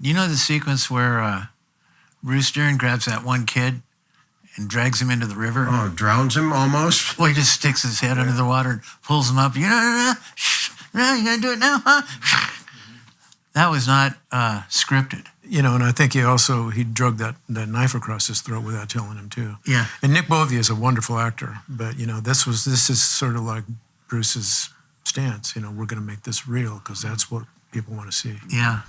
You know the sequence where Bruce Dern grabs that one kid and drags him into the river? Oh, drowns him almost? Well, he just sticks his head under the water and pulls him up. You know, no, you gotta do it now, huh? That was not scripted. You know, and I think he drug that knife across his throat without telling him too. Yeah. And Nick Bovey is a wonderful actor, but you know, this is sort of like Bruce's stance. You know, we're going to make this real because that's what people want to see. Yeah.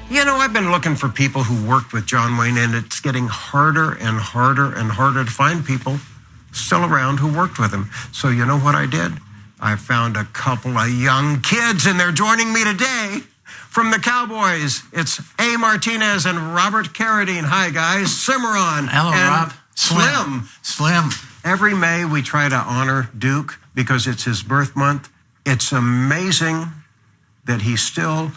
You know, I've been looking for people who worked with John Wayne, and it's getting harder and harder and harder to find people still around who worked with him. So you know what I did? I found a couple of young kids, and they're joining me today from the Cowboys. It's A. Martinez and Robert Carradine. Hi, guys. Cimarron. Hello, and Rob. Slim. Every May, we try to honor Duke because it's his birth month. It's amazing that he's still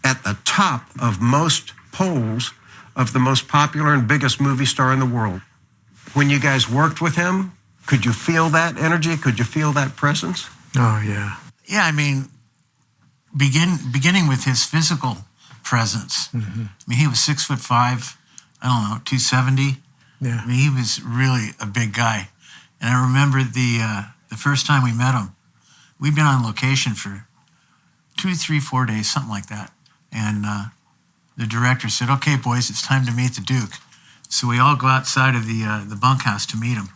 at the top of most polls of the most popular and biggest movie star in the world. When you guys worked with him, could you feel that energy? Could you feel that presence? Oh, yeah. Yeah, I mean, beginning with his physical presence. Mm-hmm. I mean, he was 6'5", I don't know, 270. Yeah. I mean, he was really a big guy. And I remember the first time we met him, we'd been on location for 2, 3, 4 days, something like that. And the director said, "Okay, boys, it's time to meet the Duke." So we all go outside of the bunkhouse to meet him.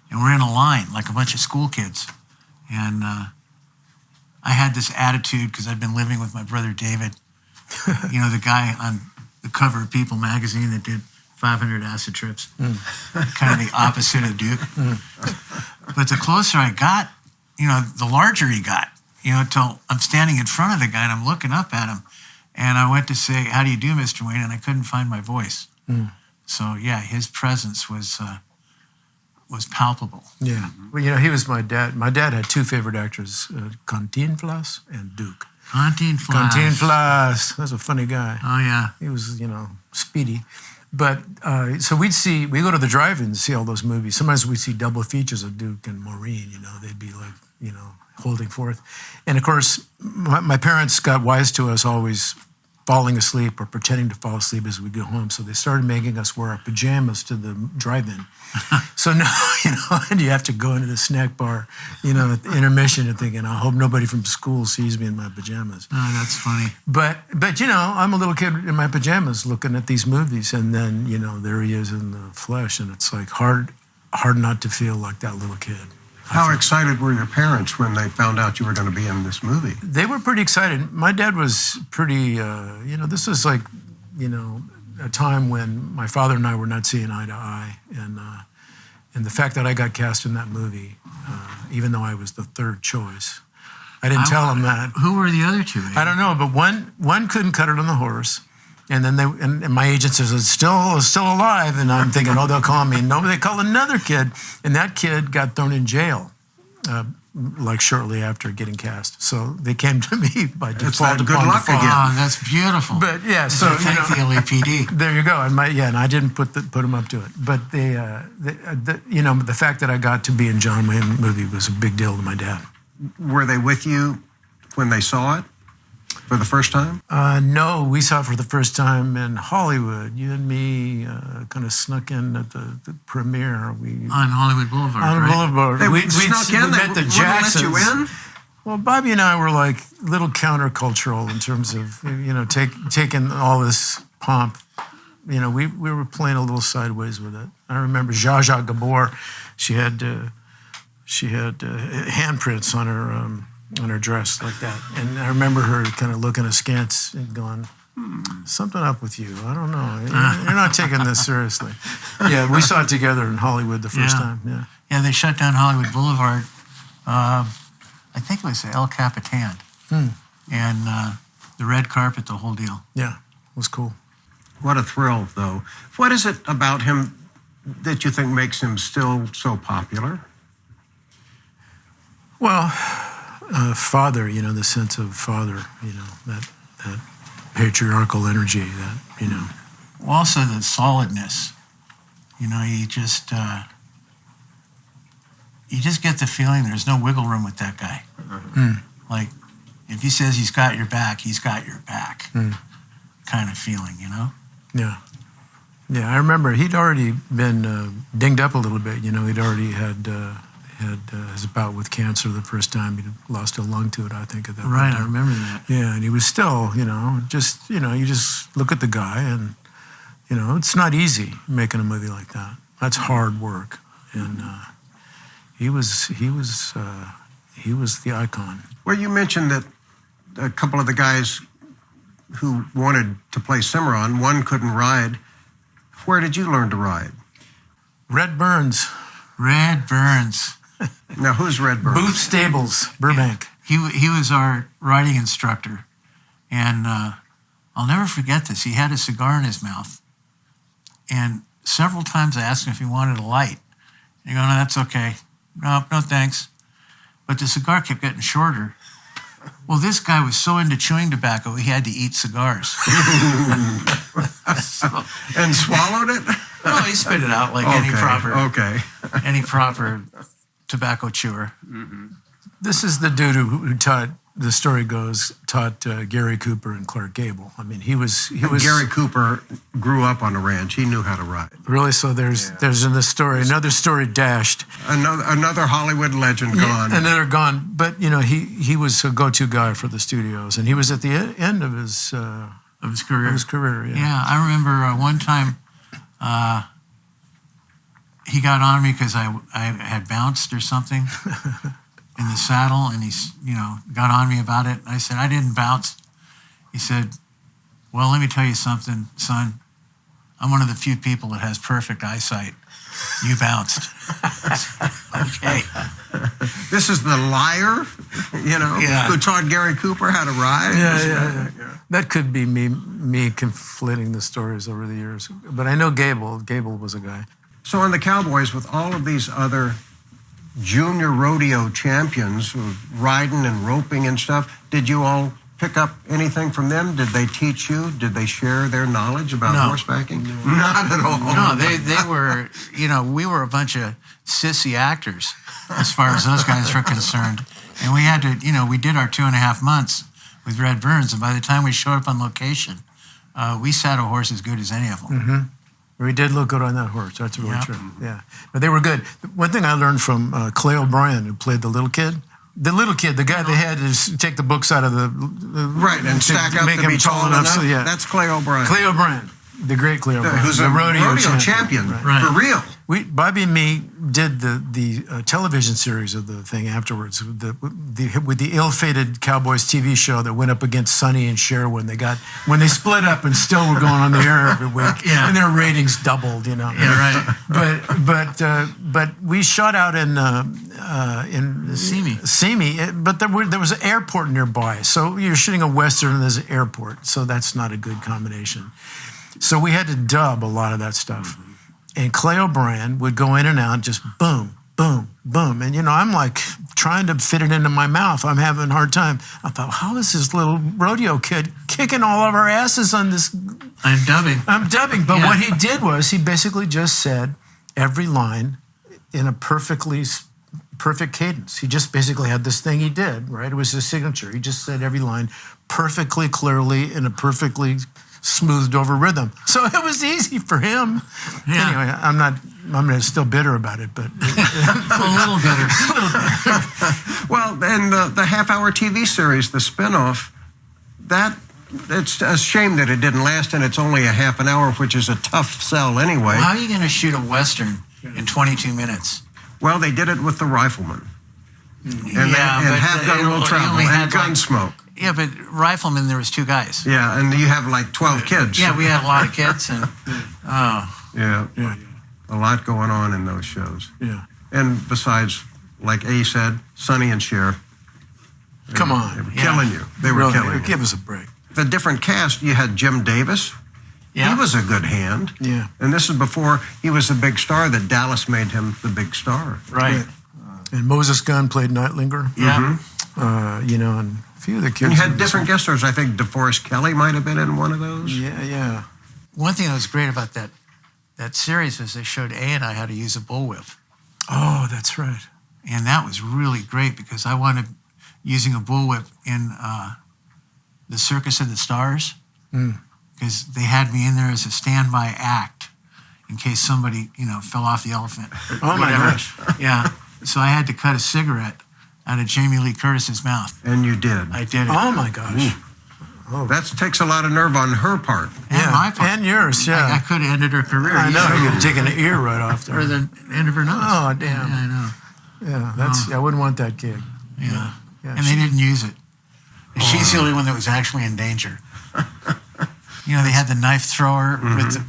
And we're in a line, like a bunch of school kids. And I had this attitude because I'd been living with my brother David, you know, the guy on the cover of People magazine that did 500 acid trips, kind of the opposite of Duke. But the closer I got, you know, the larger he got, you know, till I'm standing in front of the guy and I'm looking up at him. And I went to say, "How do you do, Mr. Wayne?" And I couldn't find my voice. So, yeah, his presence was palpable. Yeah. Well, you know, he was my dad. My dad had two favorite actors, Cantinflas and Duke. Cantinflas. That's a funny guy. Oh, yeah. He was, you know, speedy. But so we go to the drive-in to see all those movies. Sometimes we'd see double features of Duke and Maureen, you know. They'd be like, you know, holding forth. And of course, my parents got wise to us always falling asleep or pretending to fall asleep as we go home. So they started making us wear our pajamas to the drive-in. So now, you know, and you have to go into the snack bar, you know, at the intermission and thinking, I hope nobody from school sees me in my pajamas. Oh, that's funny. But you know, I'm a little kid in my pajamas looking at these movies, and then, you know, there he is in the flesh, and it's like hard not to feel like that little kid. How excited were your parents when they found out you were going to be in this movie? They were pretty excited. My dad was pretty, you know, this was like, you know, a time when my father and I were not seeing eye to eye. And the fact that I got cast in that movie, even though I was the third choice, I didn't tell him that. Who were the other two? I don't know, but one couldn't cut it on the horse. And then and my agent says, it's still alive. And I'm thinking, oh, they'll call me. No, they called another kid. And that kid got thrown in jail, like shortly after getting cast. So they came to me by default. Good luck again. Oh, that's beautiful. But yeah, so thank the LAPD. There you go. And I didn't put them up to it. But you know, the fact that I got to be in John Wayne movie was a big deal to my dad. Were they with you when they saw it? For the first time? No, we saw it for the first time in Hollywood. You and me kind of snuck in at the premiere. On Hollywood Boulevard, On right? Boulevard. We snuck in? We met the Jacksons. Let you in? Well, Bobby and I were like a little countercultural in terms of, you know, taking all this pomp. You know, we were playing a little sideways with it. I remember Zsa Zsa Gabor. She had handprints on her dress like that. And I remember her kind of looking askance and going, something up with you. I don't know. You're not taking this seriously. Yeah, we saw it together in Hollywood the first time. Yeah. Yeah, they shut down Hollywood Boulevard. I think it was El Capitan. And the red carpet, the whole deal. Yeah, it was cool. What a thrill, though. What is it about him that you think makes him still so popular? Well, father, you know, the sense of father, you know, that patriarchal energy, that, you know. Well, also the solidness. You know, he just, you just get the feeling there's no wiggle room with that guy. Like, if he says he's got your back, he's got your back. Kind of feeling, you know? Yeah. Yeah, I remember he'd already been dinged up a little bit. You know, he'd already had his bout with cancer the first time. He'd lost a lung to it, I think, at that Right, time. I remember that. Yeah, and he was still, you know, you just look at the guy and, you know, it's not easy making a movie like that. That's hard work. And he was the icon. Well, you mentioned that a couple of the guys who wanted to play Cimarron, one couldn't ride. Where did you learn to ride? Red Burns. Red Burns. Now, who's Red Burns? Booth Stables, Burbank. He was our riding instructor. And I'll never forget this. He had a cigar in his mouth. And several times I asked him if he wanted a light. And he go, no, that's okay. No, thanks. But the cigar kept getting shorter. Well, this guy was so into chewing tobacco, he had to eat cigars. And swallowed it? No, he spit it out like any proper tobacco chewer. This is the dude who taught, the story goes, taught Gary Cooper and Clark Gable. I mean, he was Gary Cooper grew up on a ranch. He knew how to ride. really. So there's in this story another story dashed. Another Hollywood legend gone. Another gone. But you know, he was a go-to guy for the studios, and he was at the end of his career. Yeah. Yeah, I remember one time he got on me because I had bounced or something in the saddle, and he's, you know, got on me about it. I said, I didn't bounce. He said, well, let me tell you something, son. I'm one of the few people that has perfect eyesight. You bounced. Okay. This is the liar, you know, who taught Gary Cooper how to ride. Yeah. That could be me conflating the stories over the years. But I know Gable was a guy. So on the Cowboys, with all of these other junior rodeo champions riding and roping and stuff, did you all pick up anything from them? Did they teach you? Did they share their knowledge about horsebacking? No. Not at all. No, they were, you know, we were a bunch of sissy actors as far as those guys were concerned. And we had to, you know, we did our 2.5 months with Red Burns, and by the time we showed up on location, we sat a horse as good as any of them. Mm-hmm. We did look good on that horse. That's really true. Yeah, but they were good. One thing I learned from Clay O'Brien, who played the little kid, the guy they had to take the books out of the right and stack up make to him be tall enough. So, yeah, that's Clay O'Brien. Clay O'Brien, the great Clay O'Brien, who's the a rodeo champion right. for real. Bobby and me did the television series of the thing afterwards with the ill-fated Cowboys TV show that went up against Sonny and Cher when they split up and still were going on the air every week, and their ratings doubled, you know. Yeah, right. But we shot out in Simi, but there was an airport nearby, so you're shooting a western and there's an airport, so that's not a good combination. So we had to dub a lot of that stuff. And Clay O'Brien would go in and out, just boom, boom, boom. And, you know, I'm like trying to fit it into my mouth. I'm having a hard time. I thought, how is this little rodeo kid kicking all of our asses on this? I'm dubbing. But what he did was he basically just said every line in a perfect cadence. He just basically had this thing he did, right? It was his signature. He just said every line perfectly clearly in a perfectly smoothed over rhythm. So it was easy for him. Yeah. Anyway, I'm still bitter about it, but a little bitter. Well, and the half-hour TV series, the spinoff, it's a shame that it didn't last, and it's only a half an hour, which is a tough sell anyway. Well, how are you going to shoot a Western in 22 minutes? Well, they did it with the Rifleman. And Half Gun Will Travel and Gunsmoke. Yeah, but Rifleman, there was 2 guys. Yeah, and you have like 12 kids. Yeah, we had a lot of kids, and Yeah, a lot going on in those shows. Yeah. And besides, like A said, Sonny and Cher. Come on. They were killing you. They were killing you. Give us a break. The different cast, you had Jim Davis. Yeah. He was a good hand. Yeah. And this is before he was the big star, that Dallas made him the big star. Right. And Moses Gunn played Nightlinger. Yeah. You know, and a few of the kids. And you had different guest stars. I think DeForest Kelley might have been in one of those. Yeah. One thing that was great about that series was they showed A and I how to use a bullwhip. Oh, that's right. And that was really great because I wound up using a bullwhip in the Circus of the Stars because they had me in there as a standby act in case somebody, fell off the elephant. Oh, my gosh. Yeah. So I had to cut a cigarette out of Jamie Lee Curtis's mouth. And you did. I did it. Oh, my gosh. Oh, that takes a lot of nerve on her part. And my part. And yours, yeah. I could have ended her career. I know. You could have taken an ear right off there. Or the end of her nose. Oh, damn. Yeah, I know. Yeah, I wouldn't want that gig. Yeah. Yeah, And they didn't use it. And she's the only one that was actually in danger. They had the knife thrower with the,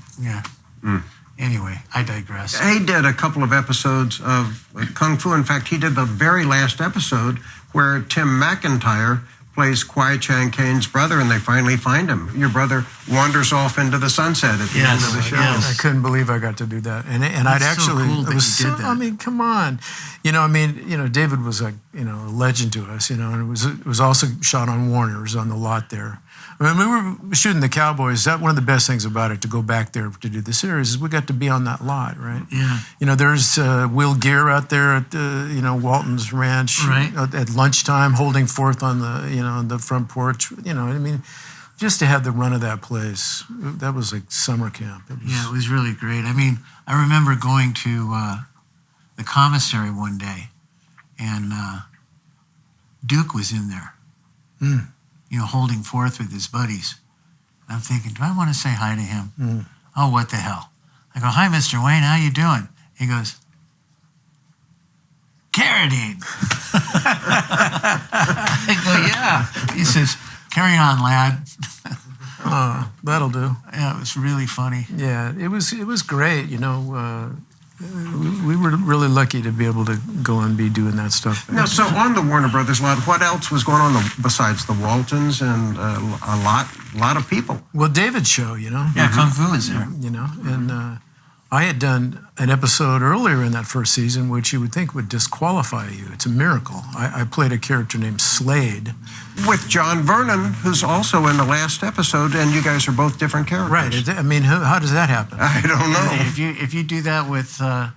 Anyway, I digress. He did a couple of episodes of Kung Fu. In fact, he did the very last episode where Tim McIntyre plays Kwai Chang Cain's brother, and they finally find him. Your brother wanders off into the sunset at the end of the show. Yes. I couldn't believe I got to do that, and I'd That's actually. so cool that it was you did that. I mean, come on, David was a legend to us, and it was also shot on Warner's on the lot there. I mean, we were shooting the Cowboys. That one of the best things about it to go back there to do the series is we got to be on that lot, right? Yeah. There's Will Gear out there at Walton's Ranch, Right. At lunchtime, holding forth on the on the front porch. Just to have the run of that place, that was like summer camp. It was really great. I mean, I remember going to the commissary one day, and Duke was in there, holding forth with his buddies. I'm thinking, do I want to say hi to him? Oh, what the hell? I go, hi, Mr. Wayne, how you doing? He goes, Carradine. I go, yeah. He says, carry on, lad. Oh, that'll do. Yeah, it was really funny. Yeah, it was great. We were really lucky to be able to go and be doing that stuff. Now, so on the Warner Brothers lot, what else was going on besides the Waltons and a lot of people? Well, David's show, Yeah, Kung Fu was there. And I had done an episode earlier in that first season, which you would think would disqualify you. It's a miracle. I played a character named Slade. With John Vernon, who's also in the last episode, and you guys are both different characters. Right. I mean, how does that happen? I don't know. If you do that with Law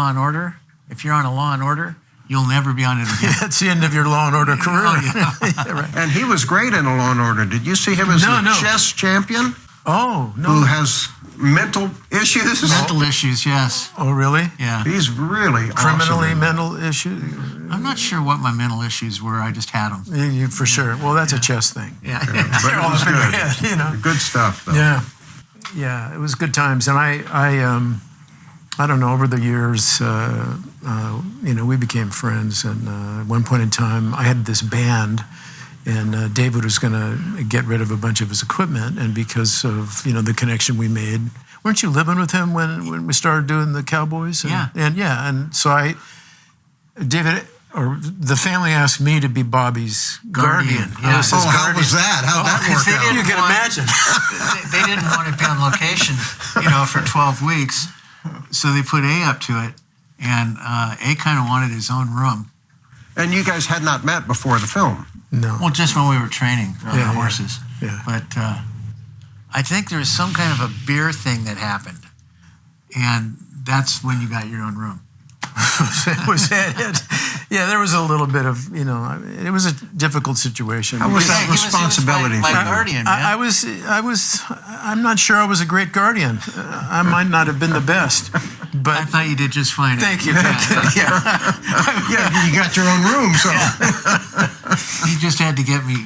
and Order, if you're on a Law and Order, you'll never be on it again. That's the end of your Law and Order career. Yeah, right. And he was great in a Law and Order. Did you see him as a chess champion? Oh, no. Who has mental issues? Mental issues, yes. Oh, really? Yeah. He's really Criminally awesome. mental issues? I'm not sure what my mental issues were. I just had them. You for sure. Well, that's a chess thing. Yeah. But it was good. Good stuff, though. Yeah. Yeah, it was good times. And I don't know, over the years, we became friends. And at one point in time, I had this band, and David was going to get rid of a bunch of his equipment. And because of, the connection we made, weren't you living with him when we started doing the Cowboys? And so the family asked me to be Bobby's guardian. Yeah. How was that? How'd that work out? You can imagine. They didn't want to be on location, for 12 weeks. So they put A up to it, and A kind of wanted his own room. And you guys had not met before the film? No. Well, just when we were training on the Yeah. horses. Yeah. But I think there was some kind of a beer thing that happened, and that's when you got your own room. was it? Yeah, there was a little bit of, it was a difficult situation. How was that responsibility He was my for you? guardian, man. I'm not sure I was a great guardian. I might not have been the best, I but thought you did just fine. thank you. Yeah, you got your own room, so. He just had to get me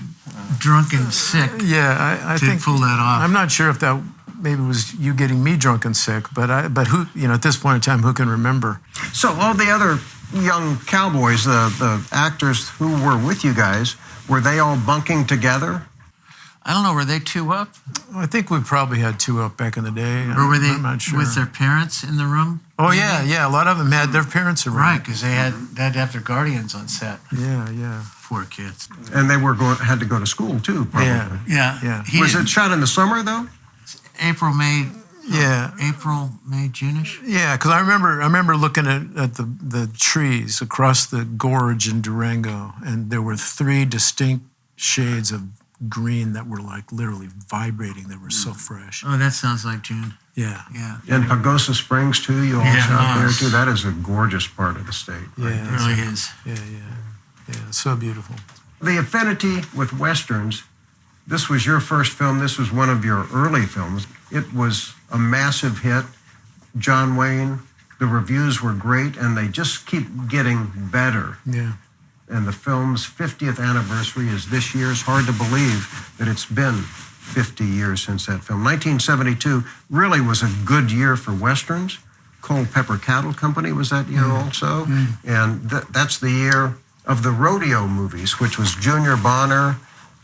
drunk and sick Yeah, I to think pull that off. I'm not sure if that maybe was you getting me drunk and sick, but who, at this point in time, who can remember? So all the other young cowboys, the actors who were with you guys, were they all bunking together? I don't know, were they two up? I think we probably had two up back in the day. Or were they I'm not sure. with their parents in the room? Oh, yeah. A lot of them had their parents around. Right, because they had to have their guardians on set. Yeah. Poor kids. And they had to go to school too, probably. Yeah. Was it shot in the summer though? April, May, June-ish? Yeah, because I remember looking at the trees across the gorge in Durango, and there were three distinct shades of green that were like literally vibrating. They were so fresh. Oh, that sounds like June. Yeah. Yeah. And Pagosa Springs, too, you all Yeah. shot there, too. That is a gorgeous part of the state. Yeah. It really is. Yeah. So beautiful. The affinity with Westerns, this was your first film. This was one of your early films. It was a massive hit. John Wayne, the reviews were great, and they just keep getting better. Yeah. And the film's 50th anniversary is this year. It's hard to believe that it's been 50 years since that film. 1972 really was a good year for Westerns. Culpeper Cattle Company was that year also. And that's the year of the rodeo movies, which was Junior Bonner,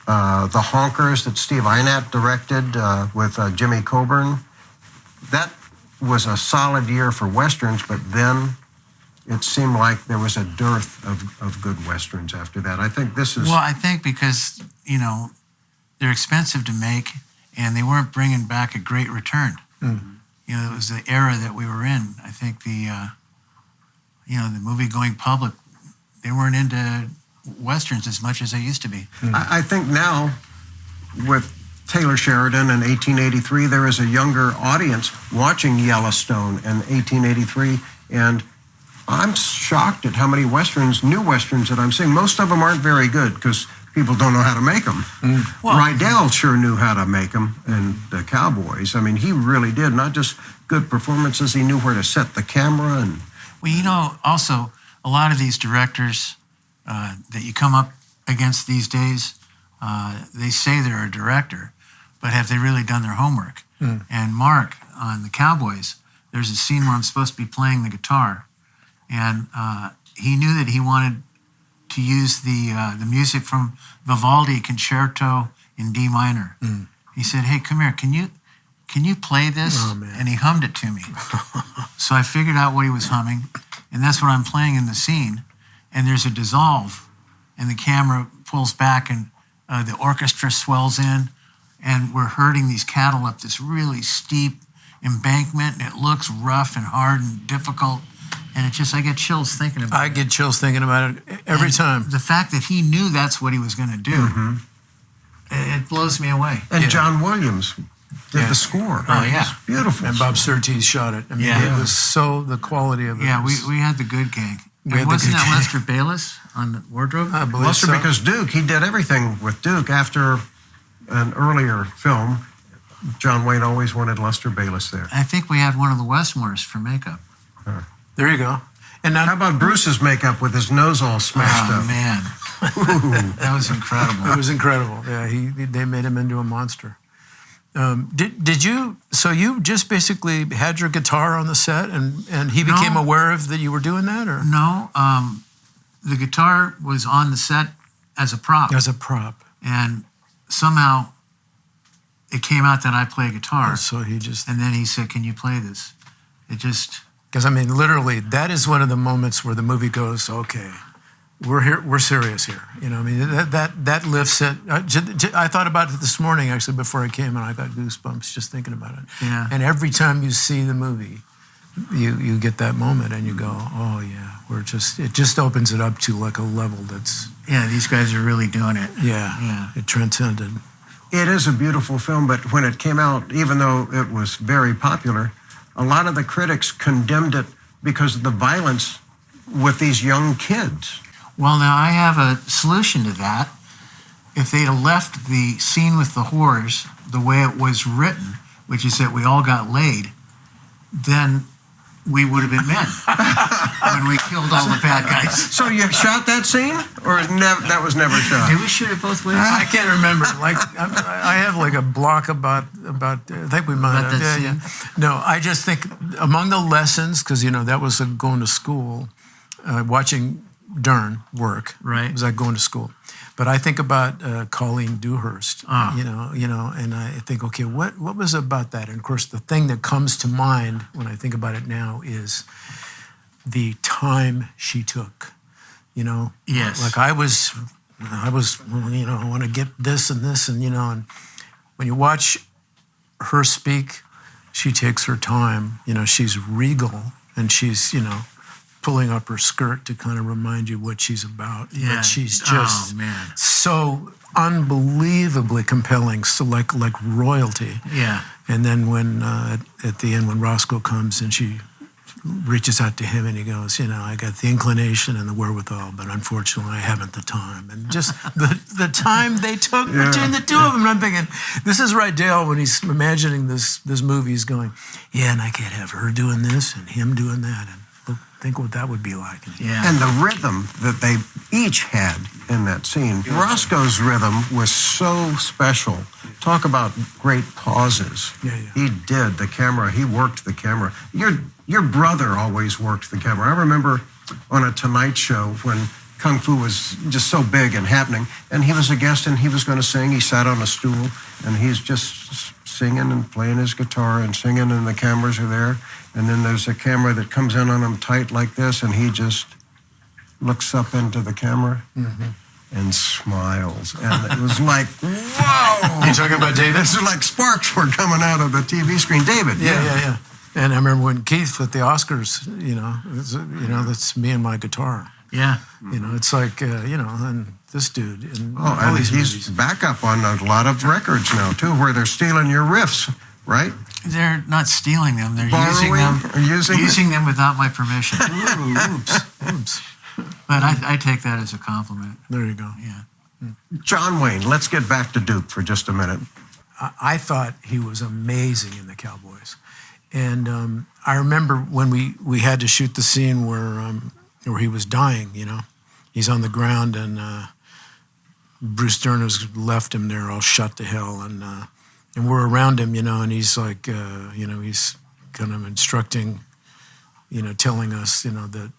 The Honkers that Steve Einat directed with Jimmy Coburn. That was a solid year for Westerns, but then it seemed like there was a dearth of good Westerns after that. I think this is... Well, I think because, they're expensive to make, and they weren't bringing back a great return. It was the era that we were in. I think the movie going public, they weren't into Westerns as much as they used to be. I think now, with Taylor Sheridan in 1883, there is a younger audience watching Yellowstone in 1883, and I'm shocked at how many Westerns, new Westerns that I'm seeing. Most of them aren't very good because people don't know how to make them. Well, Rydell sure knew how to make them, and the Cowboys. I mean, he really did. Not just good performances, he knew where to set the camera. And Well, also, a lot of these directors that you come up against these days, they say they're a director, but have they really done their homework? And Mark, on the Cowboys, there's a scene where I'm supposed to be playing the guitar, and he knew that he wanted to use the music from Vivaldi Concerto in D minor. He said, "Hey, come here, can you play this?" Oh, man. And he hummed it to me. So I figured out what he was humming, and that's what I'm playing in the scene. And there's a dissolve, and the camera pulls back, and the orchestra swells in, and we're herding these cattle up this really steep embankment, and it looks rough and hard and difficult. And it just, I get chills thinking about it. I get chills thinking about it every time. The fact that he knew that's what he was going to do, it blows me away. And John Williams did the score. Oh, yeah. It's beautiful. And Bob Surtees shot it. I mean, Yeah. it was so, the quality of it. Yeah, was, we had the good gang. We had And the wasn't good that gang. Lester Bayless on the wardrobe? I believe Lester, so. because Duke, he did everything with Duke. After an earlier film, John Wayne always wanted Lester Bayless there. I think we had one of the Westmores for makeup. There you go. And now, How about Bruce's makeup with his nose all smashed Oh, up? man. That was incredible. it was incredible. Yeah, they made him into a monster. Did you? So you just basically had your guitar on the set, and he became No. aware of that you were doing that, or No, the guitar was on the set as a prop. as a prop? And somehow it came out that I play guitar. So he just, And then he said, "Can you play this?" It just, because I mean, literally, that is one of the moments where the movie goes, okay, we're here, we're serious here. You know, I mean, that lifts it. I thought about it this morning actually before I came, and I got goosebumps just thinking about it. Yeah. And every time you see the movie, you get that moment, and you go, oh yeah, it just opens it up to like a level that's yeah, these guys are really doing it. yeah. It transcended. It is a beautiful film, but when it came out, even though it was very popular, a lot of the critics condemned it because of the violence with these young kids. Well, now I have a solution to that. If they'd have left the scene with the whores the way it was written, which is that we all got laid, then we would have been men when we killed all the bad guys. So you shot that scene, or that was never shot? Did we shoot it both ways? I can't remember. Like I have like a block about. I think we might About have. that Yeah. scene? No, I just think among the lessons, because that was going to school, watching Dern work. Right. Was like going to school. But I think about Colleen Dewhurst. Ah. And I think, okay, what was about that? And of course, the thing that comes to mind when I think about it now is the time she took. Yes. Like I was, I want to get this and this, and and when you watch her speak, she takes her time. She's regal, and she's pulling up her skirt to kind of remind you what she's about. Yeah. But she's just Oh, man. so unbelievably compelling, so like royalty. Yeah. And then when at the end, when Roscoe comes and she reaches out to him and he goes, I got the inclination and the wherewithal, but unfortunately I haven't the time. And just the time they took between the two of them. And I'm thinking, this is Rydell when he's imagining this movie. He's going, yeah, and I can't have her doing this and him doing that. And think what that would be like. Yeah. And the rhythm that they each had in that scene. Roscoe's rhythm was so special. Talk about great pauses. Yeah. He did the camera. He worked the camera. Your brother always worked the camera. I remember on a Tonight Show when Kung Fu was just so big and happening, and he was a guest and he was going to sing. He sat on a stool and he's just singing and playing his guitar and singing, and the cameras are there. And then there's a camera that comes in on him tight like this, and he just looks up into the camera and smiles. And it was like, whoa! You talking about David? This is like sparks were coming out of the TV screen. David. Yeah. And I remember when Keith at the Oscars, that's me and my guitar. Yeah. It's like, and this dude. And Oh, all and these he's movies. back up on a lot of records now, too, where they're stealing your riffs, right? They're not stealing them. They're Borrowing or using them without my permission. Ooh, oops. But I take that as a compliment. There you go. Yeah. John Wayne, let's get back to Duke for just a minute. I thought he was amazing in the Cowboys. And I remember when we had to shoot the scene where he was dying, He's on the ground and Bruce Dern has left him there all shut to hell. And we're around him, and he's like, he's kind of instructing, telling us, that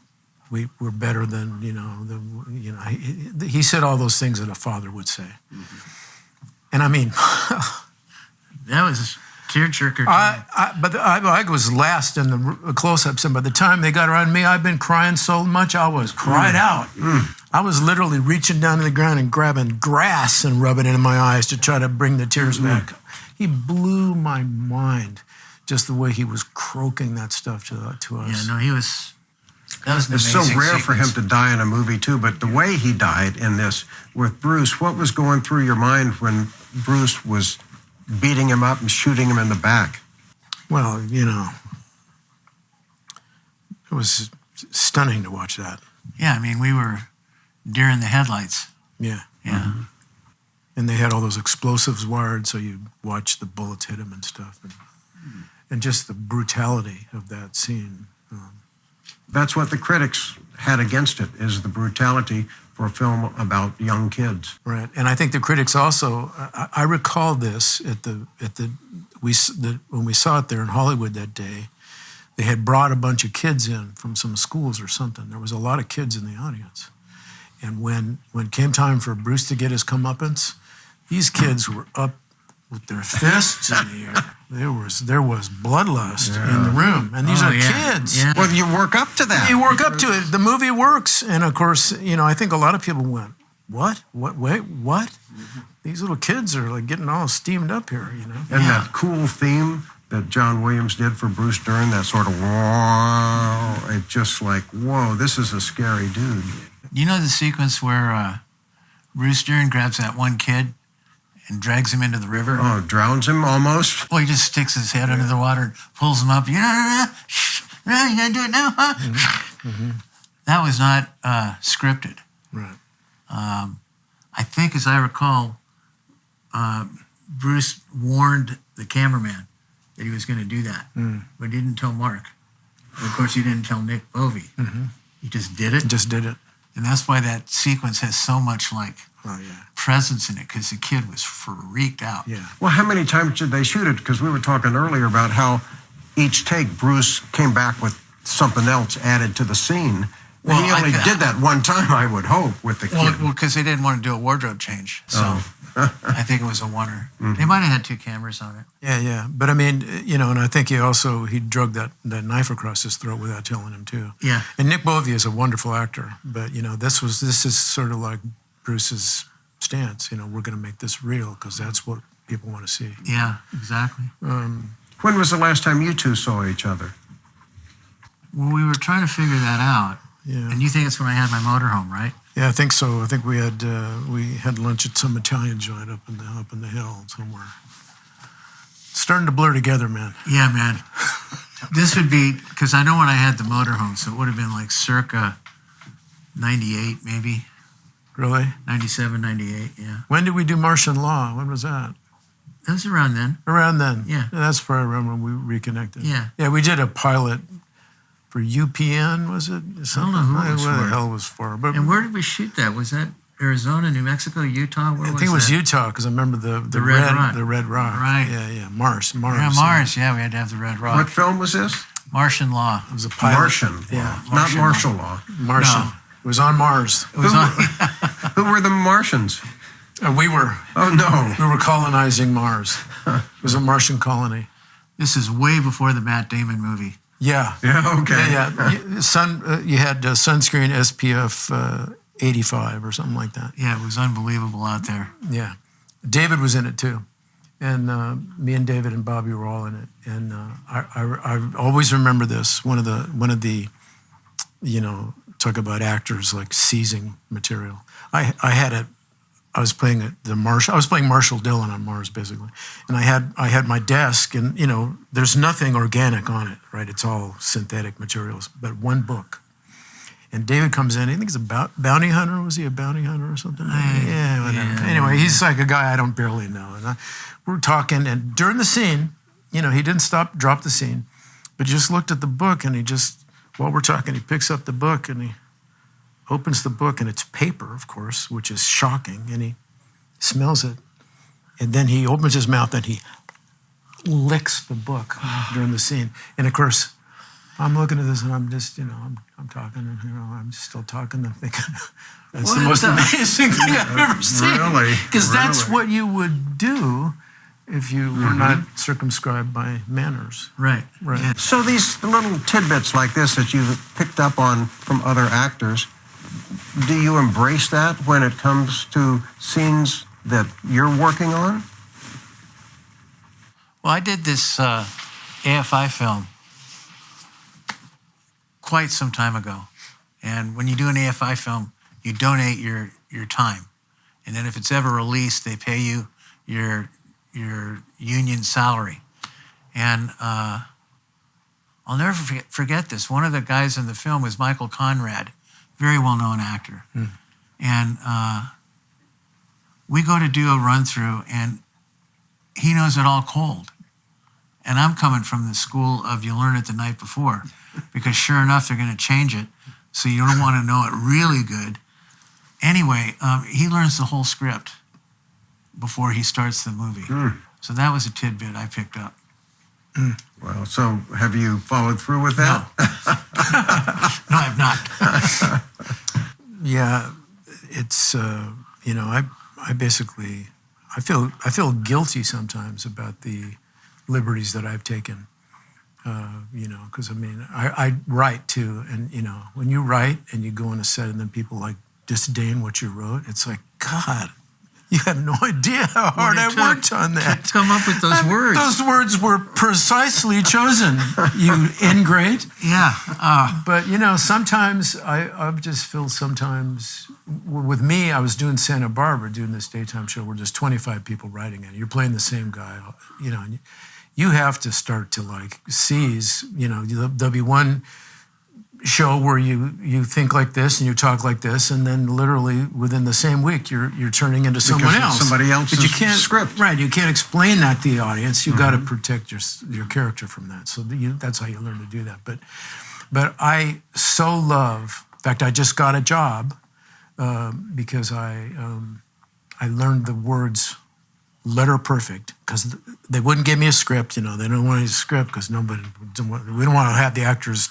we're better than, he said all those things that a father would say. And I mean, That was tearjerker. but I was last in the close-ups, and by the time they got around me, I've been crying so much I was cried out. I was literally reaching down to the ground and grabbing grass and rubbing it in my eyes to try to bring the tears back. He blew my mind, just the way he was croaking that stuff to us. Yeah, no, he was. That was an It's so amazing rare for him sequence. to die in a movie, too, but the way he died in this with Bruce, what was going through your mind when Bruce was beating him up and shooting him in the back? Well, it was stunning to watch that. Yeah, I mean, we were deer in the headlights. Yeah. Yeah. And they had all those explosives wired, so you'd watch the bullets hit him and stuff. And just the brutality of that scene. That's what the critics had against it, is the brutality for a film about young kids. Right. And I think the critics also, I recall this when we saw it there in Hollywood that day. They had brought a bunch of kids in from some schools or something. There was a lot of kids in the audience. And when came time for Bruce to get his comeuppance, these kids were up with their fists in the air. There was bloodlust in the room. And these are kids. Yeah. Well, you work up to that. You work up to it. The movie works. And of course, I think a lot of people went, what? Wait, what? These little kids are like getting all steamed up here, And that cool theme that John Williams did for Bruce Dern, that sort of, wow, it's just like, whoa, this is a scary dude. You know the sequence where Bruce Dern grabs that one kid and drags him into the river? Oh, drowns him almost? Well, he just sticks his head under the water and pulls him up. You gotta do it now, huh? That was not scripted. Right. I think, as I recall, Bruce warned the cameraman that he was going to do that, but he didn't tell Mark. And of course, he didn't tell Nick Bovey. He just did it. Just did it. And that's why that sequence has so much Oh, yeah. presence in it, because the kid was freaked out. Yeah. Well, how many times did they shoot it? Because we were talking earlier about how each take Bruce came back with something else added to the scene. Well, he only did that one time, I would hope, with the kid. Well, because they didn't want to do a wardrobe change. So I think it was a oneer. They might have had two cameras on it. Yeah. But I mean, and I think he drug that knife across his throat without telling him too. Yeah. And Nick Bovey is a wonderful actor, but this is sort of like Bruce's stance. We're going to make this real because that's what people want to see. Yeah, exactly. When was the last time you two saw each other? Well, we were trying to figure that out. Yeah. And you think it's when I had my motorhome, right? Yeah, I think so. I think we had lunch at some Italian joint up in the hill somewhere. It's starting to blur together, man. Yeah, man. This would be, because I know when I had the motorhome, so it would have been like circa 98, maybe. Really? 97, 98, yeah. When did we do Martian Law? When was that? That was around then. Around then. Yeah. That's where I remember we reconnected. Yeah. Yeah, we did a pilot for UPN, was it? I don't know who it was What for. the hell it was for. But And where did we shoot that? Was that Arizona, New Mexico, Utah? Where I think it was that? Utah, because I remember the Red Rock. The Red Rock. Right. Yeah. Mars. Yeah, Mars. Yeah, we had to have the Red Rock. What film was this? Martian Law. It was a pilot. Martian. Yeah. Not Martian martial law. Martian. No. It was on Mars. It was on. Who were the Martians? We were Oh, no. colonizing Mars. It was a Martian colony. This is way before the Matt Damon movie. Yeah. Yeah, okay. Yeah. You had sunscreen SPF 85 or something like that. Yeah, it was unbelievable out there. Yeah. David was in it too. And me and David and Bobby were all in it. And I always remember this. One of the, talk about actors like seizing material. I was playing Marshall Dillon on Mars, basically. And I had my desk, and there's nothing organic on it, right? It's all synthetic materials, but one book. And David comes in. I think he's a bounty hunter. Was he a bounty hunter or something? Yeah, whatever. Yeah. Anyway, he's like a guy I don't barely know. And we're talking, and during the scene, he didn't drop the scene, but he just looked at the book, and while we're talking, he picks up the book, and he opens the book, and it's paper, of course, which is shocking, and he smells it, and then he opens his mouth, and he licks the book during the scene. And of course, I'm looking at this, and I'm just, I'm talking, and I'm still talking, and thinking, that's the most amazing thing I've ever seen. Really? Because that's Really? what you would do if you were not circumscribed by manners. Right. Right. Yeah. So these little tidbits like this that you've picked up on from other actors, do you embrace that when it comes to scenes that you're working on? Well, I did this AFI film quite some time ago. And when you do an AFI film, you donate your time. And then if it's ever released, they pay you your union salary. And I'll never forget this. One of the guys in the film was Michael Conrad, very well-known actor. And we go to do a run-through, and he knows it all cold. And I'm coming from the school of you learn it the night before, because sure enough, they're going to change it, so you don't want to know it really good. Anyway, he learns the whole script before he starts the movie. So that was a tidbit I picked up. Well, so have you followed through with that? No, I've not. Yeah, it's I basically I feel guilty sometimes about the liberties that I've taken. Because I write too, and when you write and you go on a set and then people like disdain what you wrote, it's like, God, you have no idea how hard I worked on that. To come up with those words. Those words were precisely chosen, you ingrate. Yeah. But, sometimes I just feel sometimes, with me, I was doing Santa Barbara, doing this daytime show where there's 25 people writing it. You're playing the same guy, and you have to start to seize, there'll be one show where you think like this and you talk like this, and then literally within the same week you're turning into someone Because else. it's somebody else's But you can't, script. right? You can't explain that to the audience. You got to protect your character from that. So that's how you learn to do that. But I so love. In fact, I just got a job because I learned the words letter perfect, because they wouldn't give me a script. They don't want a script because we don't want to have the actors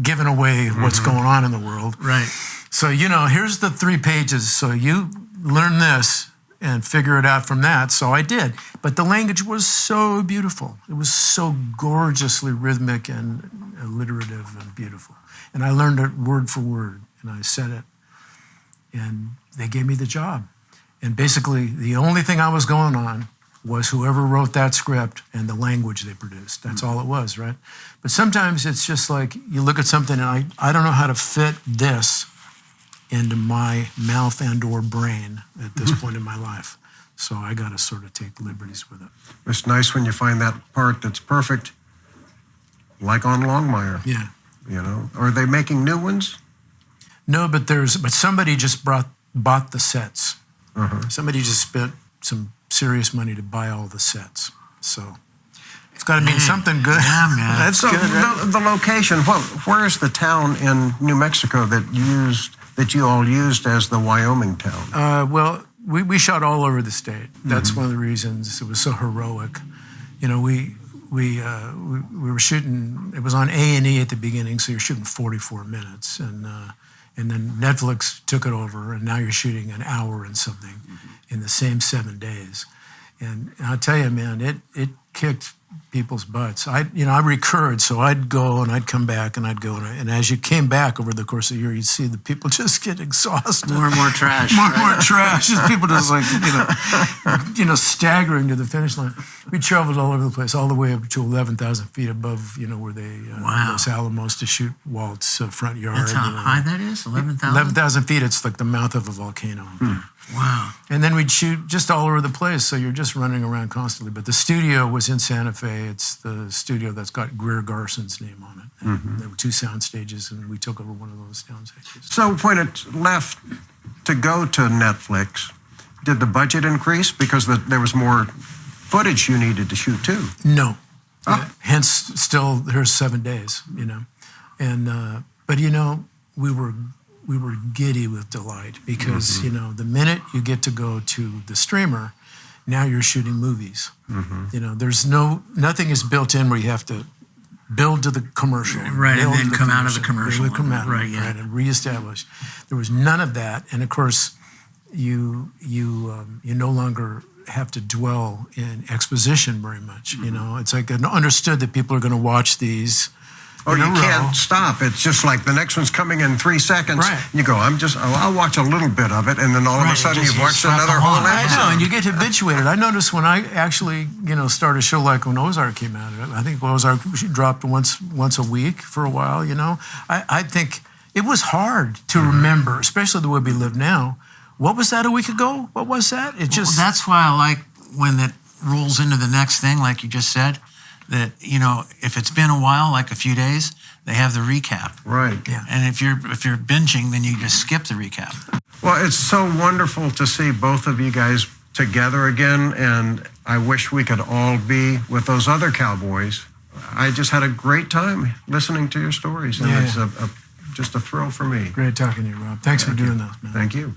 giving away what's going on in the world. Right. So, here's the 3 pages. So you learn this and figure it out from that. So I did. But the language was so beautiful. It was so gorgeously rhythmic and alliterative and beautiful. And I learned it word for word, and I said it. And they gave me the job. And basically, the only thing I was going on was whoever wrote that script and the language they produced. That's all it was, right? But sometimes it's just like you look at something and I don't know how to fit this into my mouth and or brain at this point in my life. So I got to sort of take liberties with it. It's nice when you find that part that's perfect, like on Longmire. Yeah. You know, are they making new ones? No, but somebody just bought the sets. Uh-huh. Somebody just spent some serious money to buy all the sets. So it's got to mean something good. Yeah, man. That's So good. Right? the location, where is the town in New Mexico that you all used as the Wyoming town? Well, we shot all over the state. That's one of the reasons it was so heroic. You know, we were shooting. It was on A&E at the beginning, so you're shooting 44 minutes, and then Netflix took it over, and now you're shooting an hour and something in the same 7 days. And I'll tell you, man, it kicked people's butts. I recurred, so I'd go and I'd come back and I'd go, and as you came back over the course of the year, you'd see the people just get exhausted. More and more trash. More and more trash. Just people just like, staggering to the finish line. We traveled all over the place, all the way up to 11,000 feet above, where they Los Alamos to shoot Walt's front yard. That's how high that is? 11,000? 11,000 feet. It's like the mouth of a volcano. Wow. And then we'd shoot just all over the place, so you're just running around constantly. But the studio was in Santa Fe. It's the studio that's got Greer Garson's name on it. And there were 2 sound stages, and we took over one of those sound stages. So when it left to go to Netflix, did the budget increase because there was more footage you needed to shoot too? No. Hence, still, here's 7 days, And, but, we were giddy with delight because, the minute you get to go to the streamer, now you're shooting movies. There's nothing is built in where you have to build to the commercial. Right, and then come out of the commercial. Come out, right, yeah. and reestablish. There was none of that. And of course, you no longer have to dwell in exposition very much. It's like understood that people are going to watch these. Or you can't stop. It's just like the next one's coming in 3 seconds. Right. You go, I'll watch a little bit of it, and then all of a sudden you've watched another whole episode. I know, and you get habituated. I noticed when I actually, started a show like when Ozark came out, I think Ozark dropped once a week for a while, I think it was hard to remember, especially the way we live now. What was that a week ago? What was that? It just... Well, that's why I like when it rolls into the next thing, like you just said. That, if it's been a while, like a few days, they have the recap. Right. Yeah. And if you're binging, then you just skip the recap. Well, it's so wonderful to see both of you guys together again, and I wish we could all be with those other cowboys. I just had a great time listening to your stories, and it's just a thrill for me. Great talking to you, Rob. Thanks for doing this, man. Thank you.